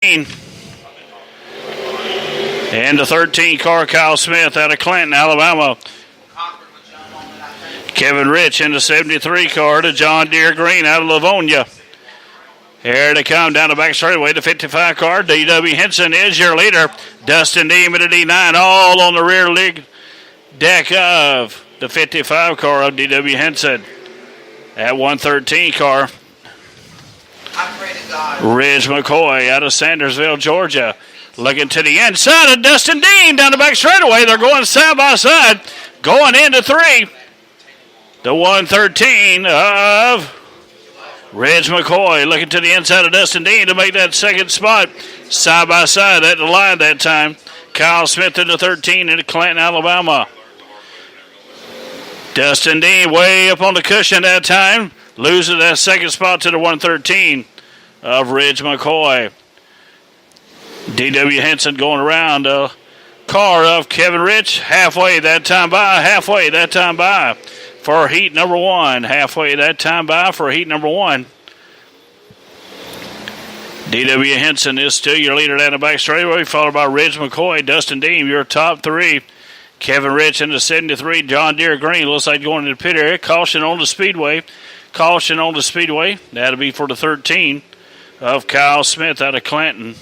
And the 13 car, Kyle Smith out of Clinton, Alabama. Kevin Rich in the 73 car to John Deere Green out of Livonia. Here they come down the back straightaway. The 55 car, D.W. Henson is your leader. Dustin Deem at the D9, all on the rear leg deck of the 55 car of D.W. Henson. At 113 car, Ridge McCoy out of Sandersville, Georgia. Looking to the inside of Dustin Dean down the back straightaway. They're going side by side. Going into three. The 113 of Ridge McCoy looking to the inside of Dustin Dean to make that second spot. Side by side at the line that time. Kyle Smith in the 13 in Clinton, Alabama. Dustin Dean way up on the cushion that time. Loses that second spot to the 113 of Ridge McCoy. D.W. Henson going around the car of Kevin Rich. Halfway that time by for heat number one. Halfway that time by for heat number one. D.W. Henson is still your leader down the back straightaway, followed by Ridge McCoy. Dustin Deem, your top three. Kevin Rich in the 73. John Deere Green looks like going into the pit area. Caution on the speedway. That'll be for the 13 of Kyle Smith out of Clinton.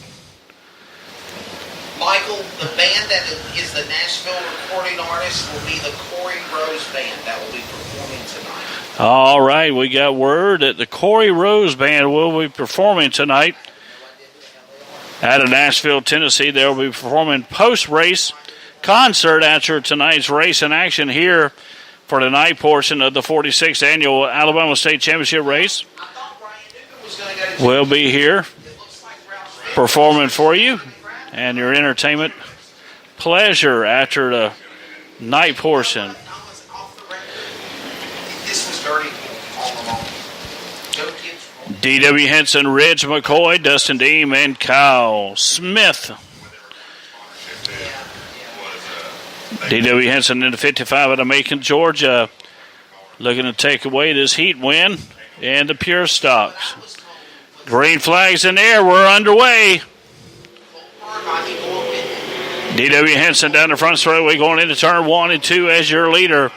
Michael, the band that is the Nashville recording artist will be the Corey Rose Band that will be performing tonight. All right, we got word that the Corey Rose Band will be performing tonight out of Nashville, Tennessee. They'll be performing post-race concert after tonight's race in action here for the night portion of the 46th annual Alabama State Championship race. We'll be here performing for you and your entertainment pleasure after the night portion. D.W. Henson, Ridge McCoy, Dustin Deem, and Kyle Smith. D.W. Henson in the 55 out of Macon, Georgia. Looking to take away this heat win and the pure stocks. Green flags in the air. We're underway. D.W. Henson down the front straightaway going into turn 1 and 2 as your leader.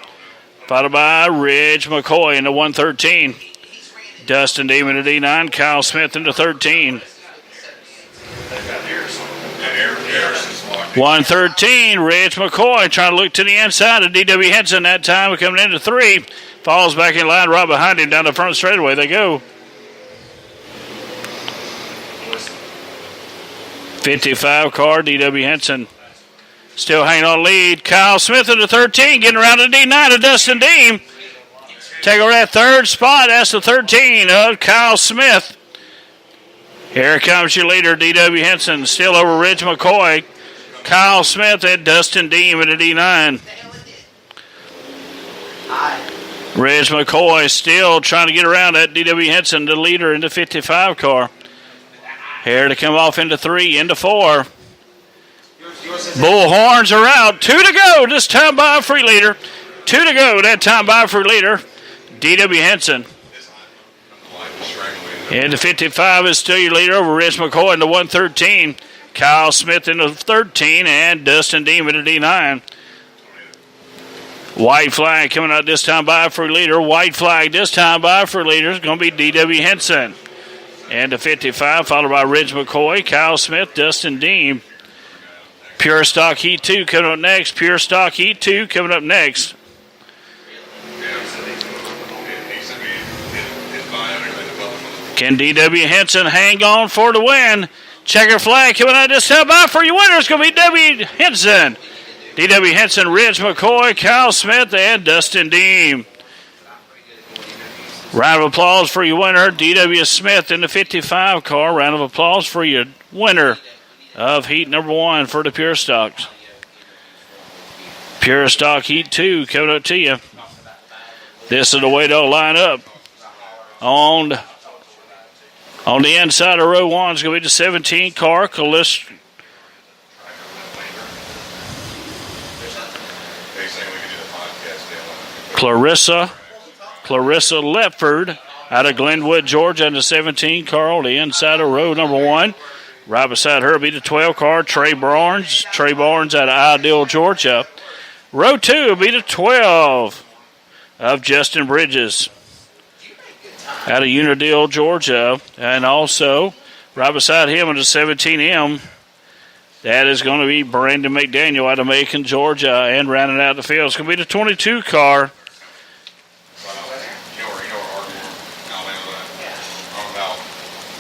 Followed by Ridge McCoy in the 113. Dustin Deem in the D9. Kyle Smith in the 13. 113, Ridge McCoy trying to look to the inside of D.W. Henson that time. Coming into 3. Falls back in line right behind him down the front straightaway. They go. 55 car, D.W. Henson still hanging on lead. Kyle Smith in the 13 getting around the D9 of Dustin Deem. Take over that third spot. That's the 13 of Kyle Smith. Here comes your leader, D.W. Henson, still over Ridge McCoy. Kyle Smith and Dustin Deem at the D9. Ridge McCoy still trying to get around that D.W. Henson, the leader in the 55 car. Here to come off into 3, into 4. Bullhorns are out. 2 to go. This time by free leader. 2 to go. That time by free leader. D.W. Henson. And the 55 is still your leader over Ridge McCoy in the 113. Kyle Smith in the 13 and Dustin Deem in the D9. White flag coming out this time by for leader. White flag this time by for leader is going to be D.W. Henson. And the 55 followed by Ridge McCoy, Kyle Smith, Dustin Deem. Pure Stock Heat 2 coming up next. Pure Stock Heat 2 coming up next. Can D.W. Henson hang on for the win? Checker flag coming out this time by for your winner. It's going to be D.W. Henson. D.W. Henson, Ridge McCoy, Kyle Smith, and Dustin Deem. Round of applause for your winner, D.W. Smith in the 55 car. Round of applause for your winner of heat number 1 for the Pure Stocks. Pure Stock Heat 2 coming up to you. This is the way they'll line up. On the inside of row 1 is going to be the 17 car, Clarissa Lepford out of Glenwood, Georgia, in the 17 car on the inside of row number 1. Right beside her will be the 12 car, Trey Barnes. Trey Barnes out of Ideal, Georgia. Row 2 will be the 12 of Justin Bridges out of Unadilla, Georgia. And also, right beside him in the 17M, that is going to be Brandon McDaniel out of Macon, Georgia. And rounding out the field is going to be the 22 car.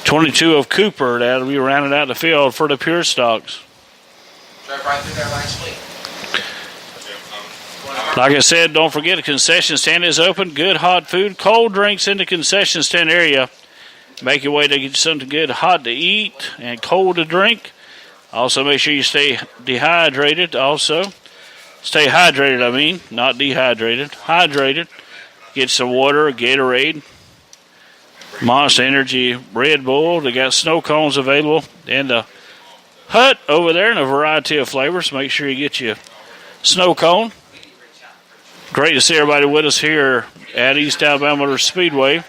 22 of Cooper. That'll be rounded out the field for the Pure Stocks. Drove right through there last week. Like I said, don't forget the concession stand is open. Good hot food, cold drinks in the concession stand area. Make your way to get something good hot to eat and cold to drink. Also, make sure you stay dehydrated. Also, stay hydrated, not dehydrated. Hydrated. Get some water, Gatorade, Monster Energy, Red Bull. They got snow cones available. And the hut over there in a variety of flavors. Make sure you get your snow cone. Great to see everybody with us here at East Alabama Motor Speedway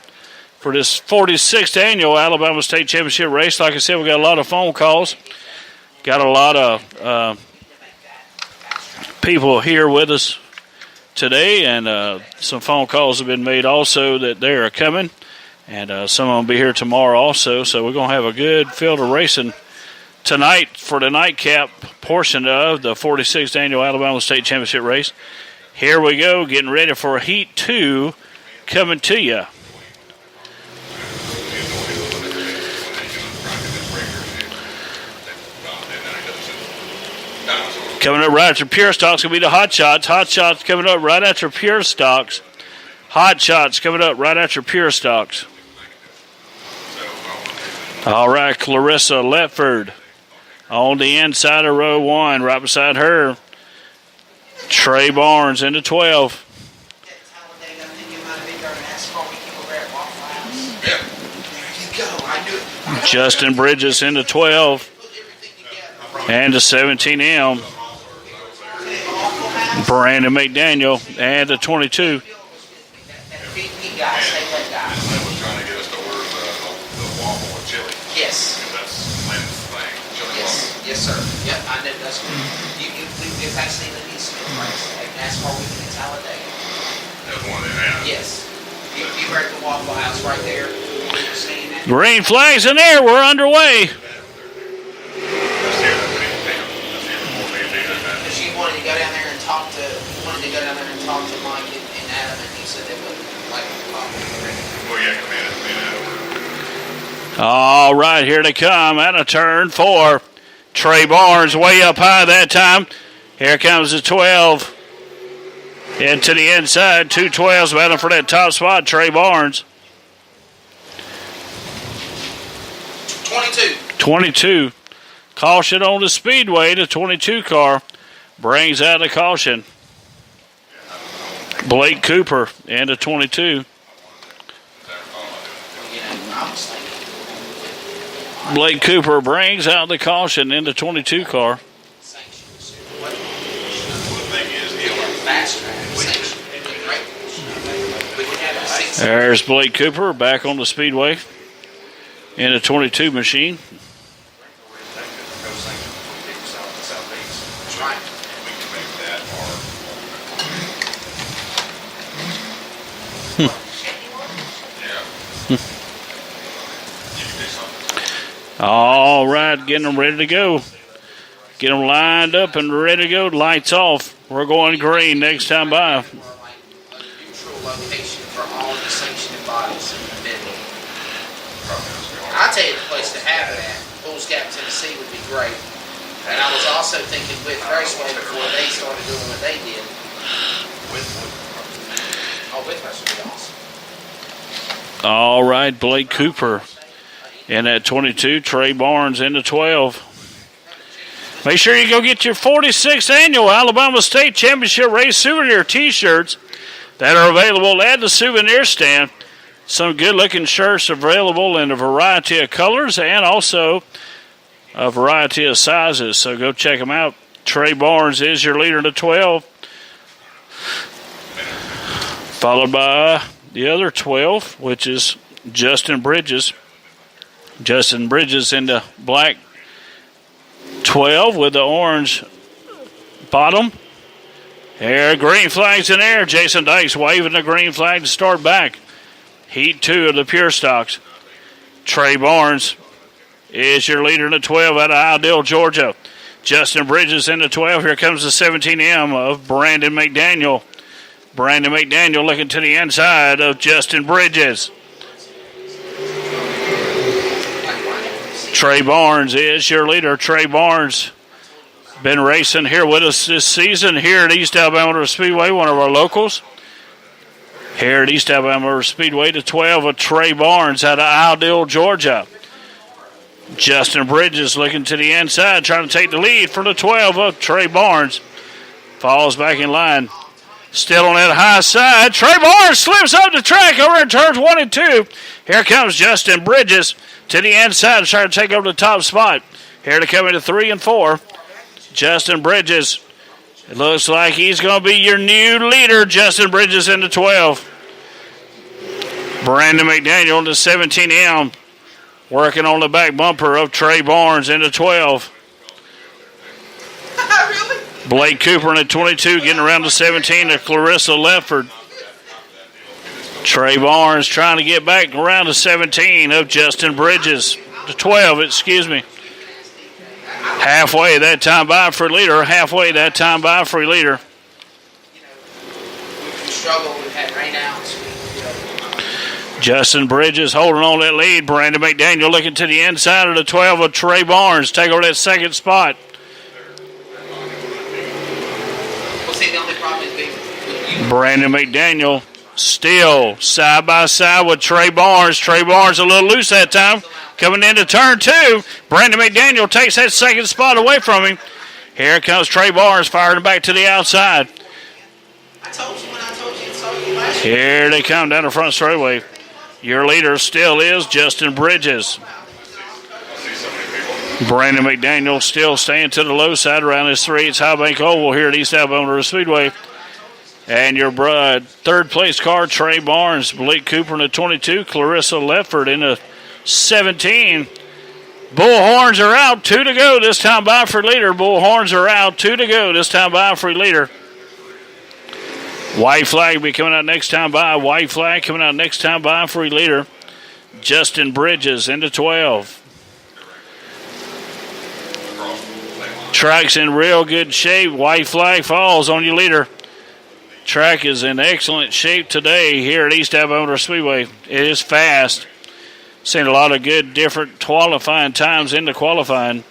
for this 46th annual Alabama State Championship race. Like I said, we got a lot of phone calls. Got a lot of people here with us today, and some phone calls have been made also that they are coming, and some of them will be here tomorrow also. So we're going to have a good field of racing tonight for the nightcap portion of the 46th annual Alabama State Championship race. Here we go, getting ready for Heat 2 coming to you. Coming up right after Pure Stocks will be the Hot Shots. Hot Shots coming up right after Pure Stocks. Hot Shots coming up right after Pure Stocks. All right, Clarissa Letford on the inside of row 1. Right beside her, Trey Barnes into 12. Justin Bridges into 12. And the 17M. Brandon McDaniel and the 22. Yes. Yes, sir. Yep, I know that's good. If I see the Smith race at NASCAR Weekend in Talladega. That's one they have. Yes. You break the Waffle House right there. Green flags in there. We're underway. Because you wanted to go down there and talk to Mike and Adam, and he said they wouldn't like the Well, yeah, come in. All right, here they come out of turn 4. Trey Barnes way up high that time. Here comes the 12. Into the inside. 2 12s battling for that top spot. Trey Barnes. 22. Caution on the speedway. The 22 car brings out the caution. Blake Cooper and the 22. Blake Cooper brings out the caution in the 22 car. There's Blake Cooper back on the speedway in a 22 machine. All right, getting them ready to go. Get them lined up and ready to go. Lights off. We're going green next time by. Location for all the sanctioning bodies in the middle. I'll tell you the place to have it at. Bulls Gap, Tennessee would be great. And I was also thinking with Raceway before they started doing what they did. With us would be awesome. All right, Blake Cooper in at 22. Trey Barnes in the 12. Make sure you go get your 46th annual Alabama State Championship Race souvenir T-shirts that are available at the souvenir stand. Some good-looking shirts available in a variety of colors and also a variety of sizes. So go check them out. Trey Barnes is your leader to 12. Followed by the other 12, which is Justin Bridges. Justin Bridges in the black 12 with the orange bottom. Here, green flag's in there. Jason Dykes waving the green flag to start back. Heat 2 of the Pure Stocks. Trey Barnes is your leader in the 12 out of Ideal, Georgia. Justin Bridges in the 12. Here comes the 17M of Brandon McDaniel. Brandon McDaniel looking to the inside of Justin Bridges. Trey Barnes is your leader. Trey Barnes been racing here with us this season here at East Alabama Motor Speedway, one of our locals. Here at East Alabama Motor Speedway, the 12 of Trey Barnes out of Ideal, Georgia. Justin Bridges looking to the inside, trying to take the lead from the 12 of Trey Barnes. Falls back in line. Still on that high side. Trey Barnes slips up the track over in turns 1 and 2. Here comes Justin Bridges to the inside, trying to take over the top spot. Here to come into 3 and 4. Justin Bridges. It looks like he's going to be your new leader. Justin Bridges in the 12. Brandon McDaniel in the 17M. Working on the back bumper of Trey Barnes in the 12. Really? Blake Cooper in the 22 getting around the 17 to Clarissa Lefford. Trey Barnes trying to get back around the 17 of Justin Bridges. The 12, excuse me. Halfway that time by for leader. Halfway that time by for leader. Struggle, we've had rain outs. Justin Bridges holding on that lead. Brandon McDaniel looking to the inside of the 12 of Trey Barnes. Take over that second spot. Well, see, the only problem is Brandon McDaniel still side by side with Trey Barnes. Trey Barnes a little loose that time. Coming into turn 2. Brandon McDaniel takes that second spot away from him. Here comes Trey Barnes firing back to the outside. I told you when I told you it's all you last year. Here they come down the front straightaway. Your leader still is Justin Bridges. Brandon McDaniel still staying to the low side around his 3/8 High Bank Oval here at East Alabama Motor Speedway. And your third place car, Trey Barnes, Blake Cooper in the 22, Clarissa Lefford in the 17. Bullhorns are out, 2 to go this time by for leader. Bullhorns are out, 2 to go this time by for leader. White flag will be coming out next time by. White flag coming out next time by for leader. Justin Bridges into 12. Track's in real good shape. White flag falls on your leader. Track is in excellent shape today here at East Alabama Motor Speedway. It is fast. Seen a lot of good different qualifying times in the qualifying.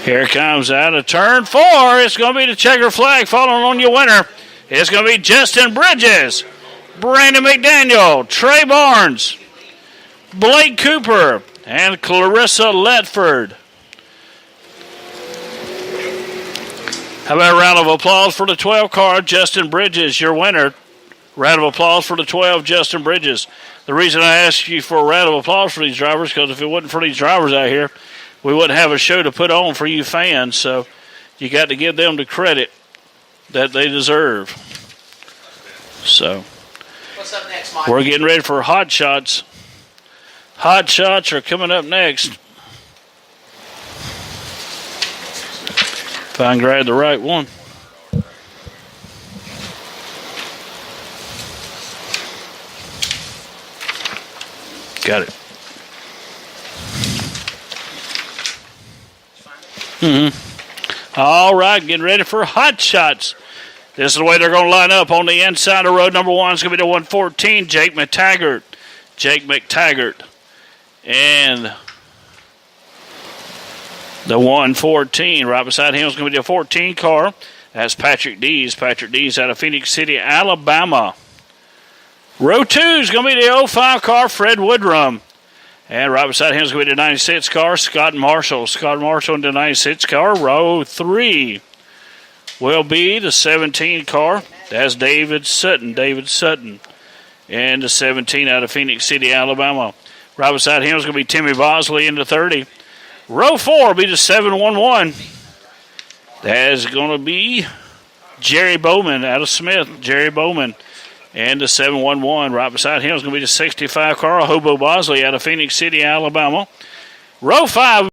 Here comes out of turn 4. It's going to be the checker flag falling on your winner. It's going to be Justin Bridges, Brandon McDaniel, Trey Barnes, Blake Cooper, and Clarissa Letford. How about a round of applause for the 12 car, Justin Bridges, your winner. Round of applause for the 12, Justin Bridges. The reason I asked you for a round of applause for these drivers, because if it wasn't for these drivers out here, we wouldn't have a show to put on for you fans. So you got to give them the credit that they deserve. So What's up next, Mike? we're getting ready for Hot Shots. Hot Shots are coming up next. If I can grab the right one. Got it. All right, getting ready for Hot Shots. This is the way they're going to line up on the inside of road number 1. It's going to be the 114, Jake McTaggart. Jake McTaggart. And the 114, right beside him is going to be the 14 car. That's Patrick Dees. Patrick Dees out of Phoenix City, Alabama. Row 2 is going to be the 05 car, Fred Woodrum. And right beside him is going to be the 96 car, Scott Marshall. Scott Marshall in the 96 car. Row 3 will be the 17 car. That's David Sutton. David Sutton. And the 17 out of Phoenix City, Alabama. Right beside him is going to be Timmy Bosley in the 30. Row 4 will be the 711. That is going to be Jerry Bowman out of Smith. Jerry Bowman. And the 711 right beside him is going to be the 65 car, Hobo Bosley out of Phoenix City, Alabama. Row 5.